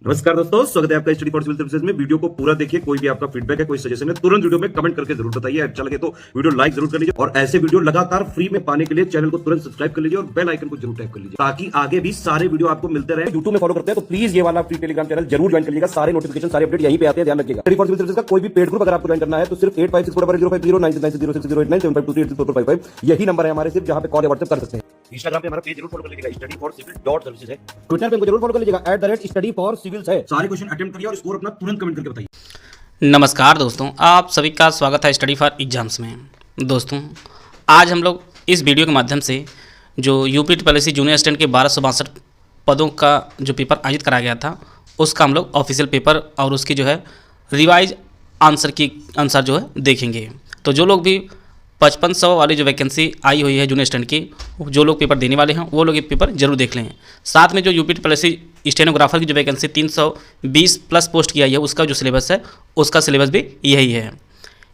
नमस्कार दोस्तों, स्वागत है आपका स्टडी फॉर सिविल सर्विसेज में। वीडियो को पूरा देखिए। कोई भी आपका फीडबैक है, कोई सजेशन है, तुरंत वीडियो में कमेंट करके जरूर बताइए। अच्छा लगे तो वीडियो लाइक जरूर कर लीजिए और ऐसे वीडियो लगातार फ्री में पाने के लिए चैनल को तुरंत सब्सक्राइब कर लीजिए और बेल आइकन को जरूर टैप कर लीजिए ताकि आगे भी सारे वीडियो आपको मिलते रहे। यूट्यूब में फॉलो करते हैं तो प्लीज ये वाला फ्री टेलीग्राम चैनल जरूर ज्वाइन कर लीजिएगा। सारे नोटिफिकेशन, सारे अपडेट यहीं पे आते हैं, ध्यान रखिएगा। स्टडी फॉर सिविल सर्विसेज का कोई भी पेड ग्रुप अगर आपको ज्वाइन करना है तो सिर्फ 85645060099605238455 यही नंबर है हमारे, सिर्फ जहां पे कॉल या व्हाट्सएप कर सकते हैं। इंस्टाग्राम पे हमारा पेज जरूर फॉलो कर लीजिएगा, स्टडी फॉर सिविल .सर्विसेज है। ट्विटर पे हमको जरूर फॉलो कर लीजिएगा, @स्टडी फॉर सिविल है। सारे क्वेश्चन अटेम्प्ट करिए और स्कोर अपना तुरंत कमेंट करके बताइए। नमस्कार दोस्तों, आप सभी का स्वागत है स्टडी फॉर एग्जाम्स में। दोस्तों, आज हम लोग इस वीडियो के माध्यम से जो यूपी पॉलिसी जूनियर असिस्टेंट के 1262 पदों का जो पेपर आयोजित कराया गया था उसका हम लोग ऑफिशियल पेपर और उसकी जो है रिवाइज आंसर की आंसर जो है देखेंगे। तो जो लोग भी 5500 वाली जो वैकेंसी आई हुई है जूनियर असिस्टेंट की, जो लोग पेपर देने वाले हैं वो लोग ये पेपर जरूर देख लें। साथ में जो यूपी पॉलिसी स्टेनोग्राफर की जो वैकेंसी 320 प्लस पोस्ट की आई है उसका जो सिलेबस है उसका सिलेबस भी यही है।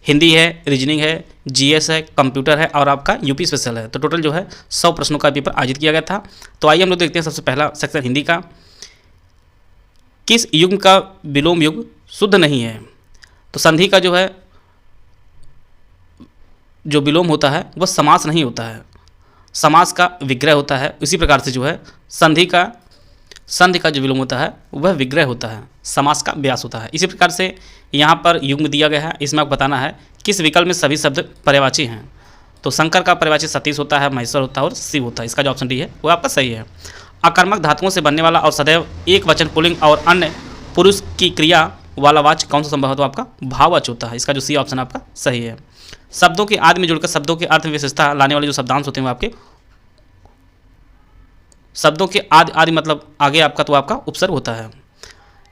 हिंदी है, रीजनिंग है, जीएस है, कंप्यूटर है और आपका यूपी स्पेशल है। तो टोटल जो है 100 प्रश्नों का पेपर आयोजित किया गया था। तो आइए हम लोग देखते हैं सबसे पहला सेक्शन हिंदी का। किस युग्म का विलोम युग शुद्ध नहीं है? तो संधि का जो है जो विलोम होता है वह समास नहीं होता है, समास का विग्रह होता है। इसी प्रकार से जो है संधि का जो विलोम होता है वह विग्रह होता है, समास का व्यास होता है। इसी प्रकार से यहाँ पर युग्म दिया गया है, इसमें आपको बताना है किस विकल्प में सभी शब्द पर्यायवाची हैं। तो शंकर का पर्यायवाची सतीश होता है, महेश्वर होता है और शिव होता है। इसका जो ऑप्शन डी है वो आपका सही है। आकर्मक धातुओं से बनने वाला और सदैव एक वचन पुल्लिंग और अन्य पुरुष की क्रिया वाला वाच्य कौन सा संभव है? तो आपका भाववाच्य होता है। इसका जो सी ऑप्शन आपका सही है। शब्दों के आदि में जुड़कर शब्दों के अर्थ में विशेषता लाने वाले जो शब्दांश होते हैं वो आपके शब्दों के आदि मतलब आगे आपका तो आपका उपसर्ग होता है।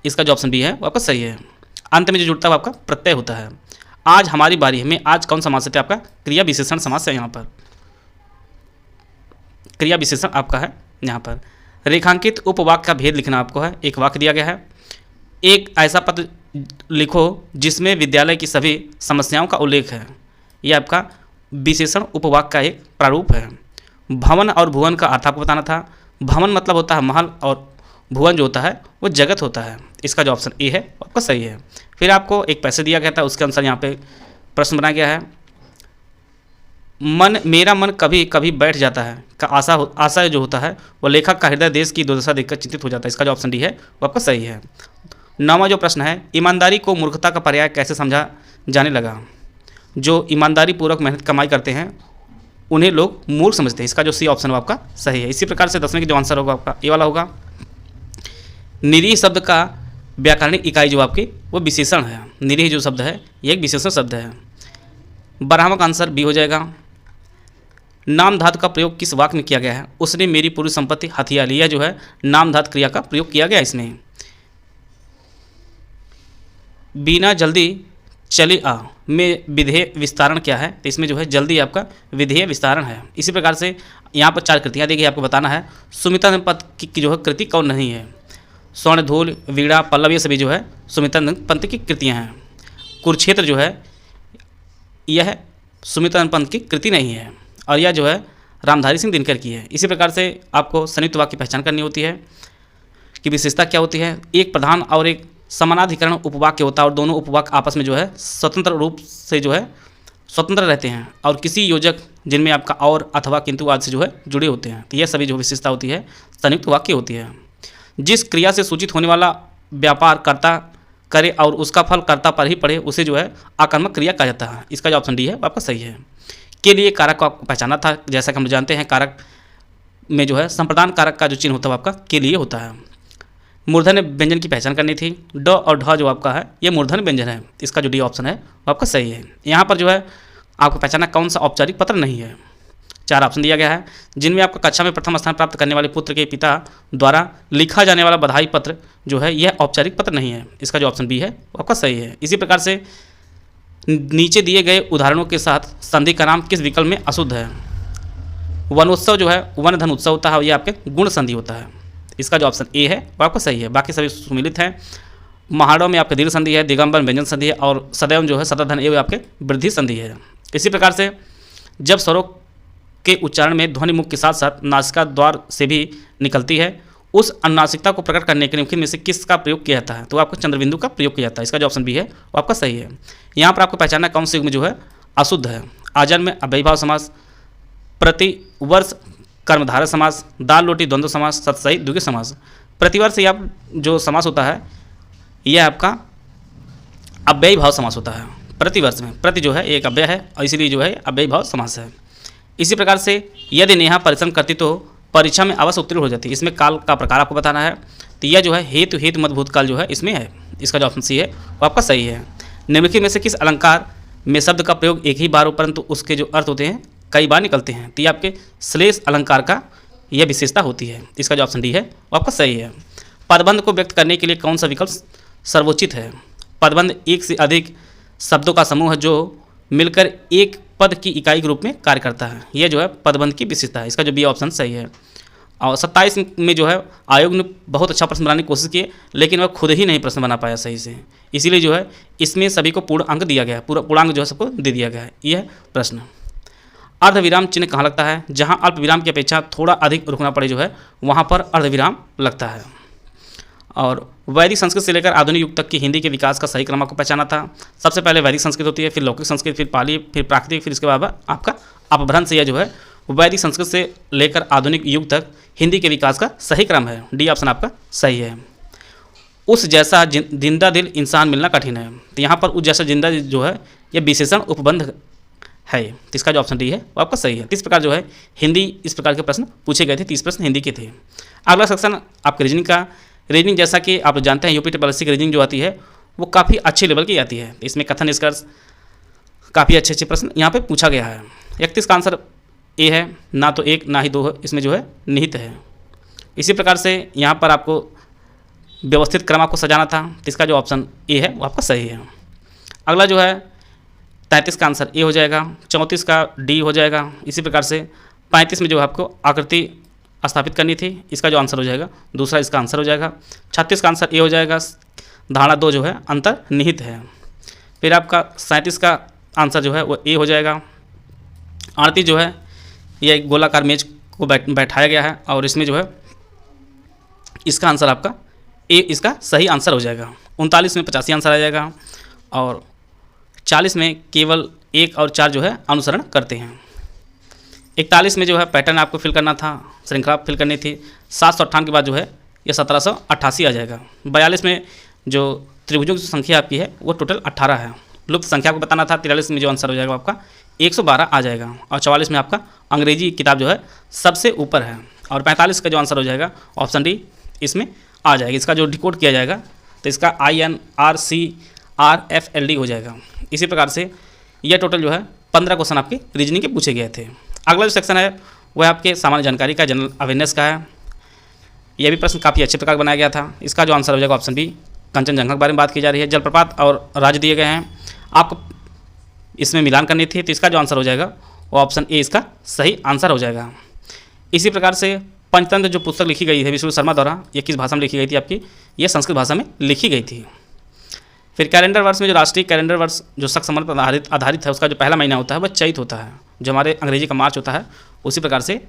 इसका जो ऑप्शन बी है वो आपका सही है। अंत में जो जुड़ता है वो आपका प्रत्यय होता है। आज हमारी बारी है में आज कौन समास है? आपका क्रिया विशेषण समास है। यहाँ पर क्रिया विशेषण आपका है। यहाँ पर रेखांकित उपवाक्य का भेद लिखना आपको है। एक वाक्य दिया गया है, एक ऐसा पत्र लिखो जिसमें विद्यालय की सभी समस्याओं का उल्लेख है। यह आपका विशेषण उपवाक्य का एक प्रारूप है। भवन और भुवन का अर्थ आपको बताना था। भवन मतलब होता है महल और भुवन जो होता है वो जगत होता है। इसका जो ऑप्शन ए है आपका सही है। फिर आपको एक पैसे दिया गया था, उसके अनुसार यहाँ पे प्रश्न बनाया गया है। मेरा मन कभी कभी बैठ जाता है का आशा जो होता है वो लेखक का हृदय देश की दुर्दशा देखकर चिंतित हो जाता है। इसका जो ऑप्शन डी है वो आपका सही है। 9वां जो प्रश्न है, ईमानदारी को मूर्खता का पर्याय कैसे समझा जाने लगा? जो ईमानदारी पूर्वक मेहनत कमाई करते हैं उन्हें लोग मूर्ख समझते हैं। इसका जो सी ऑप्शन है आपका सही है। इसी प्रकार से 10वें की जो आंसर होगा आपका ये वाला होगा। निरीह शब्द का व्याकरणिक इकाई जो आपकी वो विशेषण है। निरीह जो शब्द है ये एक विशेषण शब्द है। 12वां का आंसर बी हो जाएगा। नाम धातु का प्रयोग किस वाक्य में किया गया है? उसने मेरी पूरी संपत्ति हथिया ली। यह जो है नाम धातु क्रिया का प्रयोग किया गया इसमें। बिना जल्दी चली आ में विधेय विस्तारण क्या है? तो इसमें जो है जल्दी आपका विधेय विस्तारण है। इसी प्रकार से यहाँ पर 4 कृतियाँ देखिए, आपको बताना है सुमिता पंत की जो है कृति कौन नहीं है? स्वर्ण धूल, वीणा, पल्लव ये सभी जो है सुमिता पंत की कृतियाँ हैं। कुरुक्षेत्र जो है यह सुमिता पंत की कृति नहीं है और यह जो है रामधारी सिंह दिनकर की है। इसी प्रकार से आपको संयुक्त वाक्य की पहचान करनी होती है कि विशेषता क्या होती है। एक प्रधान और एक समानाधिकरण उपवाक्य होता है और दोनों उपवाक्य आपस में जो है स्वतंत्र रूप से जो है स्वतंत्र रहते हैं और किसी योजक जिनमें आपका और अथवा किंतु आदि से जो है जुड़े होते हैं। तो यह सभी जो विशेषता होती है संयुक्त वाक्य होती है। जिस क्रिया से सूचित होने वाला व्यापार कर्ता करे और उसका फल कर्ता पर ही पड़े उसे जो है आकर्मक क्रिया कहा जाता है। इसका जो ऑप्शन डी है वो आपका सही है। के लिए कारक को आपको पहचाना था। जैसा कि हम जानते हैं कारक में जो है संप्रदान कारक का जो चिन्ह होता है आपका के लिए होता है। मूर्धन्य व्यंजन की पहचान करनी थी। ड और ढ जो आपका है ये मूर्धन्य व्यंजन है। इसका जो डी ऑप्शन है वो आपका सही है। यहाँ पर जो है आपको पहचाना कौन सा औपचारिक पत्र नहीं है। 4 ऑप्शन दिया गया है जिनमें आपका कक्षा में प्रथम स्थान प्राप्त करने वाले पुत्र के पिता द्वारा लिखा जाने वाला बधाई पत्र जो है यह औपचारिक पत्र नहीं है। इसका जो ऑप्शन बी है वो आपका सही है। इसी प्रकार से नीचे दिए गए उदाहरणों के साथ संधि का नाम किस विकल्प में अशुद्ध है? वनोत्सव जो है वन धन उत्सव होता है, ये आपके गुण संधि होता है। इसका जो ऑप्शन ए है वो आपका सही है। बाकी सभी सुमिलित हैं। महाड़ों में आपके दीर्घ संधि है, दिगंबर व्यंजन संधि है और सदैव जो है सतधन ए आपके वृद्धि संधि है। इसी प्रकार से जब स्वरों के उच्चारण में ध्वनि मुख के साथ साथ नासिका द्वार से भी निकलती है उस अनुनासिकता को प्रकट करने के लिए निम्नलिखित में से किसका प्रयोग किया जाता है? तो आपको चंद्रबिंदु का प्रयोग किया जाता है। इसका जो ऑप्शन बी है वो आपका सही है। यहाँ पर आपको पहचानना कौन से युग में जो है अशुद्ध है। आजन्म में अव्ययीभाव समास, प्रतिवर्ष कर्मधारय समास, दाल रोटी द्वंद्व समास, सतसही द्विगु समास। प्रतिवर्ष ये आप जो समास होता है यह आपका अव्ययीभाव समास होता है। प्रतिवर्ष में प्रति जो है एक अव्यय है और इसीलिए जो है अव्ययीभाव समास है। इसी प्रकार से यदि नेहा परिश्रम करती तो परीक्षा में अवश्य उत्तीर्ण हो जाती। इसमें काल का प्रकार आपको बताना है। तो यह जो है हेतु हेतु मत भूतकाल जो है इसमें है। इसका जो ऑप्शन सी है वो आपका सही है। निम्नलिखित में से किस अलंकार में शब्द का प्रयोग एक ही बार हो परंतु उसके जो अर्थ होते हैं कई बार निकलते हैं? तो ये आपके श्लेष अलंकार का यह विशेषता होती है। इसका जो ऑप्शन डी है वो आपका सही है। पदबंध को व्यक्त करने के लिए कौन सा विकल्प सर्वोचित है? पदबंध एक से अधिक शब्दों का समूह है जो मिलकर एक पद की इकाई के रूप में कार्य करता है। यह जो है पदबंध की विशेषता है। इसका जो बी ऑप्शन सही है। और 27 में जो है आयोग ने बहुत अच्छा प्रश्न बनाने की कोशिश की लेकिन वह खुद ही नहीं प्रश्न बना पाया सही से, इसीलिए जो है इसमें सभी को पूर्ण अंक दिया गया है। पूर्णांक जो है सबको दे दिया गया है। यह है प्रश्न। अर्धविराम चिन्ह कहाँ लगता है? जहाँ अल्प विराम की अपेक्षा थोड़ा अधिक रुकना पड़े जो है वहाँ पर अर्धविराम लगता है। और वैदिक संस्कृत से लेकर आधुनिक युग तक की हिंदी के विकास का सही क्रम आपको पहचाना था। सबसे पहले वैदिक संस्कृत होती है, फिर लौकिक संस्कृत, फिर पाली, फिर प्राकृतिक, फिर इसके बाद आपका अपभ्रंश। यह जो है वैदिक संस्कृत से लेकर आधुनिक युग तक हिंदी के विकास का सही क्रम है। डी ऑप्शन आपका सही है। उस जैसा जिंदा दिल इंसान मिलना कठिन है। तो यहाँ पर उस जैसा जिंदा दिल जो है यह विशेषण उपबंध है। तो इसका जो ऑप्शन डी है वो आपका सही है। इस प्रकार जो है हिंदी इस प्रकार के प्रश्न पूछे गए थे। 30 प्रश्न हिंदी के थे। अगला सेक्शन आपके रीजनिंग का। रीजनिंग जैसा कि आप जानते हैं यूपी ट्रिपल एससी की रीजनिंग जो आती है वो काफ़ी अच्छे लेवल की आती है। इसमें कथन निष्कर्ष काफ़ी अच्छे अच्छे प्रश्न यहाँ पे पूछा गया है। 31 का आंसर ए है, ना तो एक ना ही दो है, इसमें जो है निहित है। इसी प्रकार से यहाँ पर आपको व्यवस्थित क्रम आपको सजाना था। तो इसका जो ऑप्शन ए है वो आपका सही है। अगला जो है 33 का आंसर ए हो जाएगा, 34 का डी हो जाएगा। इसी प्रकार से 35 में जो है आपको आकृति स्थापित करनी थी, इसका जो आंसर हो जाएगा दूसरा इसका आंसर हो जाएगा। 36 का आंसर ए हो जाएगा, धारणा 2 जो है अंतर्निहित है। फिर आपका 37 का आंसर जो है वो ए हो जाएगा। 38 जो है ये एक गोलाकार मेज को बैठाया गया है और इसमें जो है इसका आंसर आपका ए इसका सही आंसर हो जाएगा। 39 में 85 आंसर आ जाएगा और 40 में केवल 1 और 4 जो है अनुसरण करते हैं। 41 में जो है पैटर्न आपको फिल करना था, श्रृंखला फिल करनी थी। 758 के बाद जो है ये 1788 आ जाएगा। 42 में जो त्रिभुजों की संख्या आपकी है वो टोटल 18 है। लुप्त संख्या को बताना था। 43 में जो आंसर हो जाएगा आपका 112 आ जाएगा। और 44 में आपका अंग्रेजी किताब जो है सबसे ऊपर है। और 45 का जो आंसर हो जाएगा ऑप्शन डी इसमें आ जाएगा। इसका जो डिकोड किया जाएगा तो इसका INRCRFLD हो जाएगा। इसी प्रकार से यह टोटल जो है 15 क्वेश्चन आपके रीजनिंग के पूछे गए थे। अगला जो सेक्शन है वह आपके सामान्य जानकारी का, जनरल अवेयरनेस का है। यह भी प्रश्न काफ़ी अच्छे प्रकार बनाया गया था। इसका जो आंसर हो जाएगा ऑप्शन बी, कंचनजंगा के बारे में बात की जा रही है। जलप्रपात और राज्य दिए गए हैं, आपको इसमें मिलान करनी थी। तो इसका जो आंसर हो जाएगा वो ऑप्शन ए इसका सही आंसर हो जाएगा। इसी प्रकार से पंचतंत्र जो पुस्तक लिखी गई है विष्णु शर्मा द्वारा, ये किस भाषा में लिखी गई थी आपकी? ये संस्कृत भाषा में लिखी गई थी। फिर कैलेंडर वर्ष में जो राष्ट्रीय कैलेंडर वर्ष जो शक संबंध पर आधारित है उसका जो पहला महीना होता है वह चैत होता है। जो हमारे अंग्रेजी का मार्च होता है उसी प्रकार से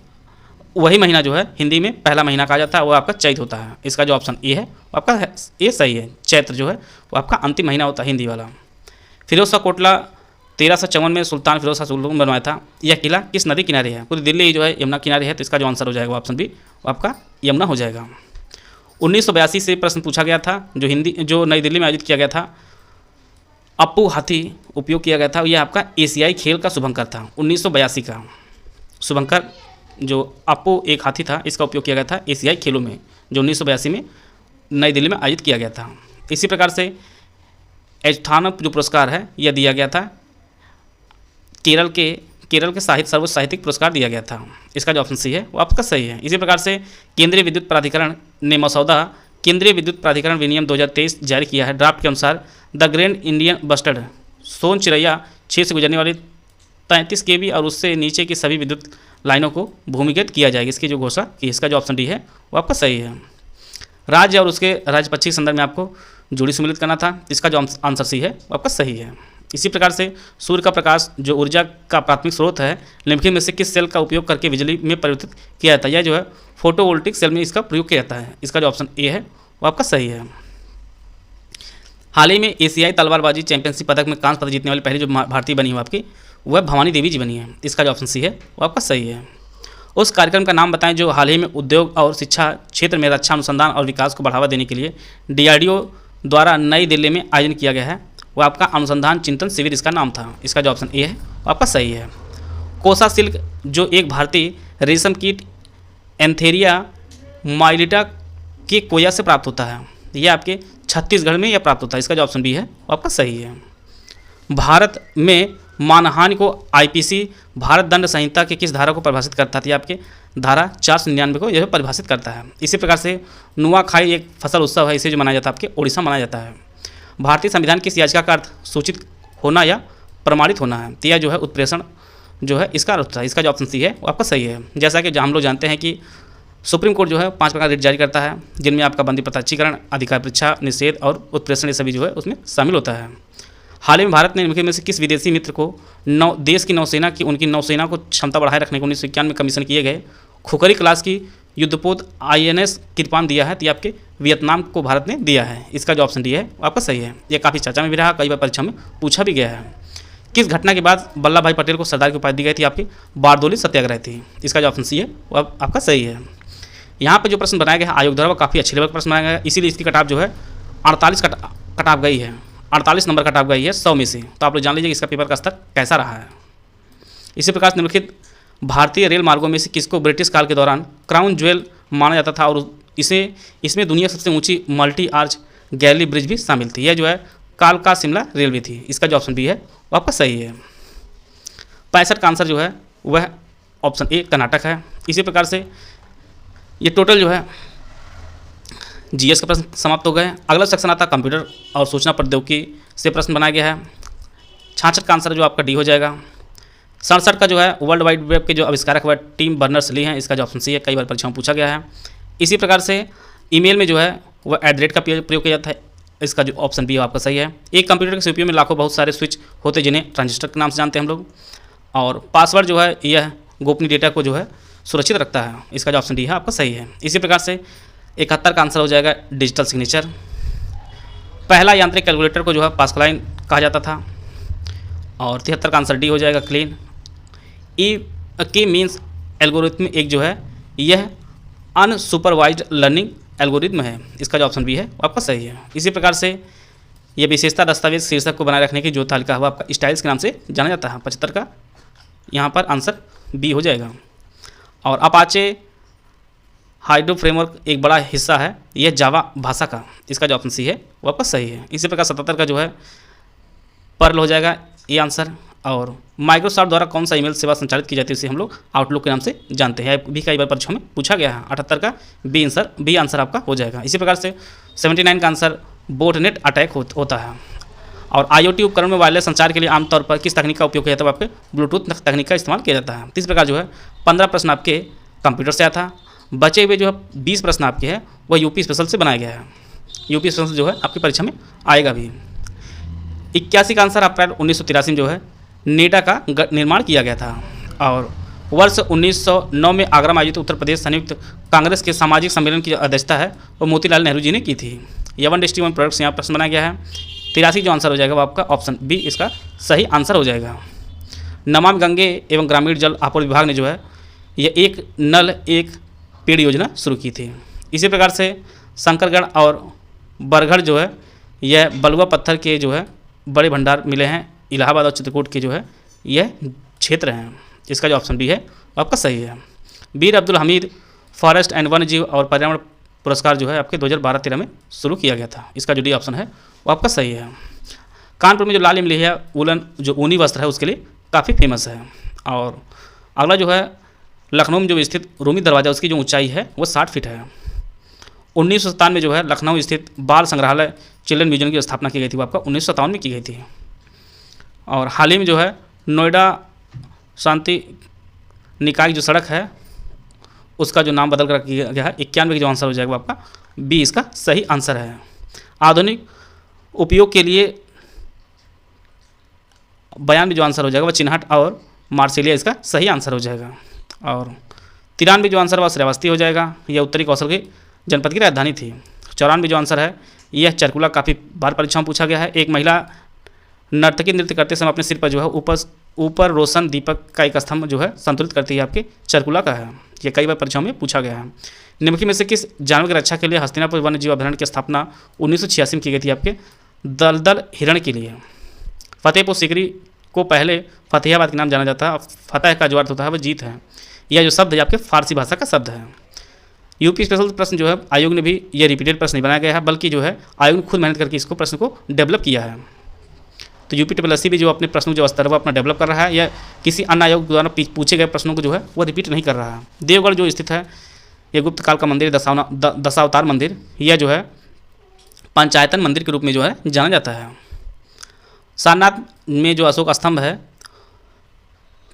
वही महीना जो है हिंदी में पहला महीना कहा जाता है वो आपका चैत होता है। इसका जो ऑप्शन ए है वो आपका ये सही है। चैत्र जो है वो आपका अंतिम महीना होता है हिंदी वाला। फिरोज शाह कोटला 1354 में सुल्तान फिरोज शाह सुलतान बनवाया था। यह किला किस नदी किनारे है? पूरी दिल्ली जो है यमुना किनारे है। तो इसका जो आंसर हो जाएगा ऑप्शन बी वो आपका यमुना हो जाएगा। 1982 से प्रश्न पूछा गया था जो नई दिल्ली में आयोजित किया गया था। अप्पू हाथी उपयोग किया गया था। यह आपका एशियाई खेल का शुभंकर था। 1982 का शुभंकर जो अप्पू एक हाथी था इसका उपयोग किया गया था एशियाई खेलों में जो 1982 में नई दिल्ली में आयोजित किया गया था। इसी प्रकार से एजथानम जो पुरस्कार है यह दिया गया था केरल के सर्वोच्च साहित्यिक पुरस्कार दिया गया था। इसका जो ऑप्शन सी है वो आपका सही है। इसी प्रकार से केंद्रीय विद्युत प्राधिकरण ने मसौदा केंद्रीय विद्युत प्राधिकरण विनियम 2023 जारी किया है। ड्राफ्ट के अनुसार द ग्रैंड इंडियन बस्टर्ड सोन चिरैया 6 से गुजरने वाली 33 kV और उससे नीचे की सभी विद्युत लाइनों को भूमिगत किया जाएगा। इसकी जो घोषणा की, इसका जो ऑप्शन डी है वो आपका सही है। राज्य और उसके राज्य पक्षी के संदर्भ में आपको जोड़ी सम्मिलित करना था। इसका जो आंसर सी है वो आपका सही है। इसी प्रकार से सूर्य का प्रकाश जो ऊर्जा का प्राथमिक स्रोत है, निम्नलिखित में से किस सेल का उपयोग करके बिजली में परिवर्तित किया जाता है? यह जो है फोटोवोल्टिक सेल में इसका प्रयोग किया जाता है। इसका जो ऑप्शन ए है वो आपका सही है। हाल ही में एशियाई तलवारबाजी चैंपियनशिप पदक में कांस्य पदक जीतने वाली पहली जो भारतीय बनी हो आपकी, वह भवानी देवी जी बनी है। इसका जो ऑप्शन सी है वो आपका सही है। उस कार्यक्रम का नाम बताएं जो हाल ही में उद्योग और शिक्षा क्षेत्र में रक्षा अनुसंधान और विकास को बढ़ावा देने के लिए DRDO द्वारा नई दिल्ली में आयोजन किया गया है। वो आपका अनुसंधान चिंतन शिविर इसका नाम था। इसका जो ऑप्शन ए है वो आपका सही है। कोसा सिल्क जो एक भारतीय रेशम कीट एंथेरिया माइलिटा के कोया से प्राप्त होता है, यह आपके छत्तीसगढ़ में यह प्राप्त होता है। इसका जो ऑप्शन बी है वो आपका सही है। भारत में मानहानि को IPC भारत दंड संहिता के किस धारा को परिभाषित करता है? आपके धारा 499 को यह परिभाषित करता है। इसी प्रकार से नुआखाई एक फसल उत्सव है, इसे जो मनाया जाता है आपके उड़ीसा मनाया जाता है। भारतीय संविधान की इस याचिका का अर्थ सूचित होना या प्रमाणित होना है, तो यह जो है उत्प्रेषण जो है इसका अर्थ है। इसका जो ऑप्शन सी है वो आपका सही है। जैसा कि हम लोग जानते हैं कि सुप्रीम कोर्ट जो है 5 प्रकार रिट जारी करता है, जिनमें आपका बंदी प्रत्यक्षीकरण, अधिकार परीक्षा, निषेध और उत्प्रेषण ये सभी जो है उसमें शामिल होता है। हाल ही में भारत ने निम्नलिखित में से किस विदेशी मित्र को देश की नौसेना की उनकी नौसेना को क्षमता बढ़ाए रखने को 1991 में कमीशन किए गए खुखरी क्लास की युद्धपोत INS कृपान दिया है? तो ये आपके वियतनाम को भारत ने दिया है। इसका जो ऑप्शन डी है वो आपका सही है। ये काफ़ी चर्चा में भी रहा, कई बार परीक्षा में पूछा भी गया है। किस घटना के बाद वल्लभ भाई पटेल को सरदार की उपाधि दी गई थी? आपकी बारदोली सत्याग्रह थी। इसका जो ऑप्शन सी है वो आपका सही है। यहाँ पर जो प्रश्न बनाया गया है आयोग द्वारा वो काफ़ी अच्छे लेवल का प्रश्न बनाया गया है, इसीलिए इसकी कटाव जो है 48 कटाव गई है, 48 नंबर कटाव गई है 100 में से। तो आप लोग जान लीजिए इसका पेपर का स्तर कैसा रहा है। इसी प्रकार निम्नलिखित भारतीय रेल मार्गों में से किसको ब्रिटिश काल के दौरान क्राउन ज्वेल माना जाता था और इसमें दुनिया की सबसे ऊंची मल्टी आर्च गैली ब्रिज भी शामिल थी? यह जो है कालका शिमला रेलवे थी। इसका जो ऑप्शन बी है वो आपका सही है। 65 का आंसर जो है वह ऑप्शन ए कर्नाटक है। इसी प्रकार से ये टोटल जो है GS का प्रश्न समाप्त हो गए। अगला सेक्शन आता है कंप्यूटर और सूचना प्रौद्योगिकी से प्रश्न बनाया गया है। 66 का आंसर जो आपका डी हो जाएगा। 67 का जो है वर्ल्ड वाइड वेब के जो आविष्कारक वह टिम बर्नर्स ली हैं। इसका जो ऑप्शन सी है, कई बार परीक्षाओं में पूछा गया है। इसी प्रकार से ईमेल में जो है वह @ का प्रयोग किया जाता है। इसका जो ऑप्शन बी आपका सही है। एक कंप्यूटर के CPU में लाखों बहुत सारे स्विच होते हैं जिन्हें ट्रांजिस्टर के नाम से जानते हैं हम लोग। और पासवर्ड जो है यह गोपनीय डेटा को जो है सुरक्षित रखता है। इसका जो ऑप्शन डी है आपका सही है। इसी प्रकार से 71 का आंसर हो जाएगा डिजिटल सिग्नेचर। पहला यांत्रिक कैलकुलेटर को जो है पास्कलाइन कहा जाता था। और 73 का आंसर डी हो जाएगा क्लीन। की मीन्स एल्गोरिथम एक जो है यह अनसुपरवाइज्ड लर्निंग एल्गोरिथम है। इसका जो ऑप्शन बी है वो आपका सही है। इसी प्रकार से यह विशेषता दस्तावेज शीर्षक को बनाए रखने की जो तालिका हुआ आपका स्टाइल्स के नाम से जाना जाता है। 75 का यहाँ पर आंसर बी हो जाएगा। और अपाचे हाइड्रो फ्रेमवर्क एक बड़ा हिस्सा है यह जावा भाषा का। इसका जो ऑप्शन सी है वो आपका सही है। इसी प्रकार 77 का जो है पर्ल हो जाएगा ये आंसर। और माइक्रोसॉफ्ट द्वारा कौन सा ईमेल सेवा संचालित की जाती है उसे हम लोग आउटलुक के नाम से जानते हैं, भी कई बार परीक्षाओं में पूछा गया है। 78 का बी आंसर आपका हो जाएगा। इसी प्रकार से 79 का आंसर बोटनेट अटैक होता है। और IoT उपकरण में वायरलेस संचार के लिए आमतौर पर किस तकनीक का उपयोग किया जाता है? आपके ब्लूटूथ तकनीक का इस्तेमाल किया जाता है। इस प्रकार जो है 15 प्रश्न आपके कंप्यूटर से आया था। बचे हुए जो है 20 प्रश्न आपके हैं वह यूपी स्पेशल से बनाया गया है। यूपी स्पेशल जो है आपकी परीक्षा में आएगा भी। 81 का आंसर अप्रैल 1983 जो है नेडा का निर्माण किया गया था। और वर्ष 1909 में आगरा में आयोजित उत्तर प्रदेश संयुक्त कांग्रेस के सामाजिक सम्मेलन की अध्यक्षता है वो मोतीलाल नेहरू जी ने की थी। यवन डिस्ट्री वन प्रोडक्ट्स यहाँ प्रश्न बनाया गया है। 83 जो आंसर हो जाएगा वो आपका ऑप्शन बी इसका सही आंसर हो जाएगा। नमामि गंगे एवं ग्रामीण जल आपूर्ति विभाग ने जो है यह एक नल एक पेड़ योजना शुरू की थी। इसी प्रकार से शंकरगढ़ और बरगढ़ जो है यह बलुआ पत्थर के जो है बड़े भंडार मिले हैं। इलाहाबाद और चित्रकूट के जो है यह क्षेत्र हैं। इसका जो ऑप्शन बी है आपका सही है। बीर अब्दुल हमीद फॉरेस्ट एंड वन जीव और पर्यावरण पुरस्कार जो है आपके 2012-13 में शुरू किया गया था। इसका जो डी ऑप्शन है वो आपका सही है। कानपुर में जो लाल इमली है वुलन जो ऊनी वस्त्र है उसके लिए काफ़ी फेमस है। और अगला जो है लखनऊ में जो स्थित रूमी दरवाज़ा उसकी जो ऊंचाई है वो 60 फीट है। 1957 में जो है लखनऊ स्थित बाल संग्रहालय चिल्ड्रन म्यूजियम की स्थापना की गई थी वो आपका 1957 में की गई थी। और हाल ही में जो है नोएडा शांति निकाय की जो सड़क है उसका जो नाम बदल कर किया गया है। 91 की जो आंसर हो जाएगा आपका बी इसका सही आंसर है। आधुनिक उपयोग के लिए 92 जो आंसर हो जाएगा वह चिन्हट और मार्सिलिया इसका सही आंसर हो जाएगा। और 93 जो आंसर वह श्रावस्ती हो जाएगा, यह उत्तरी कौशल की जनपद की राजधानी थी। 94 जो आंसर है यह चरकुला, काफ़ी बार परीक्षा में पूछा गया है। एक महिला नर्तकी नृत्य करते समय अपने सिर पर जो है ऊपर रोशन दीपक का एक स्तंभ जो है संतुलित करती है, आपके चरकुला का है। ये कई बार परीक्षाओं में पूछा गया है। निम्नलिखित में से किस जानवर की रक्षा के लिए हस्तिनापुर वन्य जीव अभयारण्य की स्थापना 1986 में की गई थी? आपके दलदल हिरण के लिए। फतेहपुर सीकरी को पहले फतेहाबाद के नाम जाना जाता है। फतेह का जो अर्थ होता है वह जीत है। यह जो शब्द है आपके फारसी भाषा का शब्द है। यूपी स्पेशल प्रश्न जो है आयोग ने भी यह रिपीटेड प्रश्न नहीं बनाया गया है, बल्कि जो है आयोग ने खुद मेहनत करके इसको प्रश्न को डेवलप किया है। तो UPSSC भी जो अपने प्रश्नों जो स्तर वो अपना डेवलप कर रहा है, या किसी अन्य आयोग द्वारा पूछे गए प्रश्नों को जो है वो रिपीट नहीं कर रहा है। देवगढ़ जो स्थित है ये गुप्त काल का मंदिर, दशावतार मंदिर, यह जो है पंचायतन मंदिर के रूप में जो है जाना जाता है। सारनाथ में जो अशोक स्तंभ है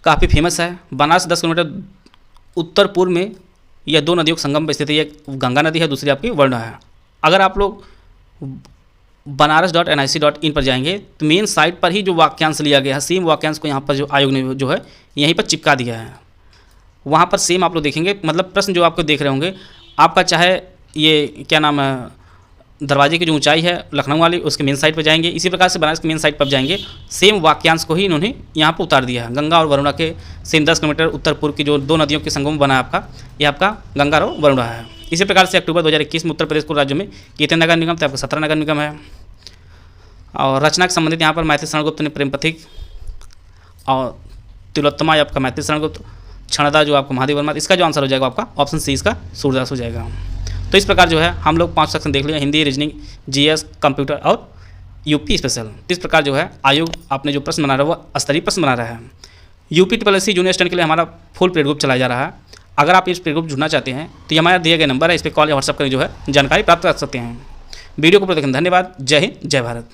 काफ़ी फेमस है। बनारस से 10 किलोमीटर उत्तर पूर्व में यह दो नदियों के संगम पर स्थित है। एक गंगा नदी है, दूसरी आपकी वरुणा है। अगर आप लोग banaras.nic.in पर जाएंगे तो मेन साइट पर ही जो वाक्यांश लिया गया है, सेम वाक्यांश को यहाँ पर जो आयोग ने जो है यहीं पर चिपका दिया है। वहाँ पर सेम आप लोग देखेंगे, मतलब प्रश्न जो आपको देख रहे होंगे, आपका चाहे ये क्या नाम है दरवाजे की जो ऊंचाई है लखनऊ वाली, उसके मेन साइट पर जाएंगे, इसी प्रकार से बनारस के मेन साइट पर जाएंगे, सेम वाक्यांश को ही इन्होंने यहाँ पर उतार दिया है। गंगा और वरुणा के सेम 10 किलोमीटर उत्तर पूर्व की जो दो नदियों के संगम बना है आपका, ये आपका गंगा और वरुणा है। इसी प्रकार से अक्टूबर 2021 में उत्तर प्रदेश को राज्य में कितने नगर निगम थे? आपका 17 नगर निगम है। और रचना के संबंधित यहाँ पर मैथिली शरण गुप्त ने प्रेम पथिक, और तिलोत्तमा आपका मैथिली शरण गुप्त, क्षणदा जो आपका महादेव वर्मा। इसका जो आंसर हो जाएगा आपका ऑप्शन सी, इसका सूरदास हो जाएगा। तो इस प्रकार जो है हम लोग 5 सेक्शन देख लिया, हिंदी, रीजनिंग, GS, कंप्यूटर और यूपी स्पेशल। इस प्रकार जो है आयोग आपने जो प्रश्न बना रहा है वो स्तरीय प्रश्न बना रहा है। UPSSC जूनियर स्टैंड के लिए हमारा फुल पेड ग्रुप चलाया जा रहा है। अगर आप इस पेड ग्रुप जुड़ना चाहते हैं तो ये हमारा दिए गए नंबर है, इस पर कॉल या व्हाट्सअप करके जो है जानकारी प्राप्त कर सकते हैं। वीडियो को देखने धन्यवाद। जय हिंद, जय भारत।